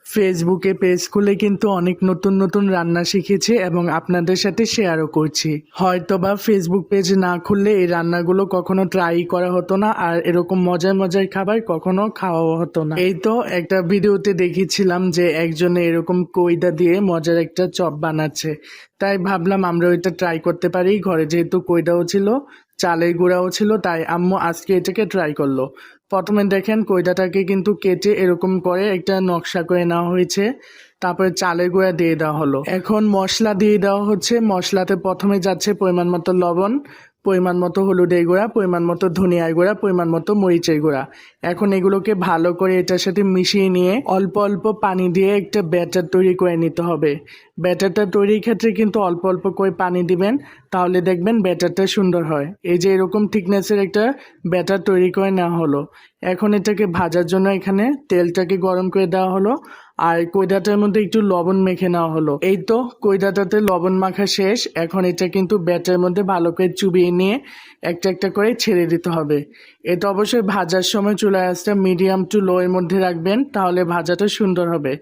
ফেসবুকে পেজ খুলে কিন্তু অনেক নতুন নতুন রান্না শিখেছি এবং আপনাদের সাথে শেয়ারও করছি। হয়তোবা ফেসবুক পেজ না খুললে এই রান্নাগুলো কখনো ট্রাই করা হতো না, আর এরকম মজার মজার খাবার কখনো খাওয়াও হতো না। এই তো একটা ভিডিওতে দেখেছিলাম যে একজনে এরকম কইদা দিয়ে মজার একটা চপ বানাচ্ছে, তাই ভাবলাম আমরা ওইটা ট্রাই করতে পারি। ঘরে যেহেতু কইদাও ছিল, চালের গুঁড়াও ছিল, তাই আম্মু আজকে এটাকে ট্রাই করলো। প্রথমে দেখেন কইদাটাকে কিন্তু কেটে এরকম করে একটা নকশা করে নেওয়া হয়েছে, তারপরে চালের গুঁড়া দিয়ে দেওয়া হলো। এখন মশলা দিয়ে দেওয়া হচ্ছে। মশলাতে প্রথমে যাচ্ছে পরিমাণ মতো লবণ, পরিমাণ মতো হলুদের গুঁড়া, পরিমাণ মতো ধনিয়ার গুঁড়া, পরিমাণ মতো মরিচের গুঁড়া। এখন এগুলোকে ভালো করে এটার সাথে মিশিয়ে নিয়ে অল্প অল্প পানি দিয়ে একটা ব্যাটার তৈরি করে নিতে হবে। ব্যাটারটা তৈরির ক্ষেত্রে কিন্তু অল্প অল্প করে পানি দিবেন, তাহলে দেখবেন ব্যাটারটা সুন্দর হয়। এই যে এরকম থিকনেসের একটা ব্যাটার তৈরি করে নেওয়া হলো। এখন এটাকে ভাজার জন্য এখানে তেলটাকে গরম করে দেওয়া হলো, আর কইদাটার মধ্যে একটু লবণ মেখে নেওয়া হলো। এই তো কইদাটাতে লবণ মাখা শেষ। এখন এটা কিন্তু ব্যাটারের মধ্যে ভালো করে চুবিয়ে নিয়ে একটা একটা করে ছেড়ে দিতে হবে। এটা অবশ্যই ভাজার সময় চুলার আঁচটা মিডিয়াম টু লো এর মধ্যে রাখবেন, তাহলে ভাজাটা সুন্দর হবে।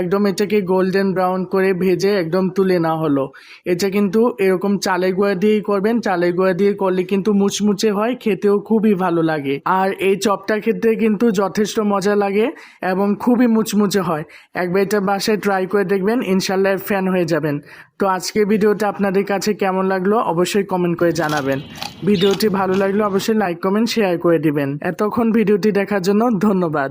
একদম এটাকে গোল্ডেন ব্রাউন করে ভেজে একদম তুলে নেওয়া হলো। এটা কিন্তু এরকম চালের গুঁড়া দিয়েই করবেন। চালের গুঁড়া দিয়ে করলে কিন্তু মুচমুচে হয়, খেতেও খুবই ভালো লাগে। আর এই চপটা খেতে কিন্তু যথেষ্ট মজা লাগে এবং খুবই মুচমুচে হয়। একবার এটা বাসায় ট্রাই করে দেখবেন, ইনশাল্লাহ ফ্যান হয়ে যাবেন। তো আজকের ভিডিওটা আপনাদের কাছে কেমন লাগলো অবশ্যই কমেন্ট করে জানাবেন। ভিডিওটি ভালো লাগলে অবশ্যই লাইক কমেন্ট শেয়ার করে দিবেন। এতক্ষণ ভিডিওটি দেখার জন্য ধন্যবাদ।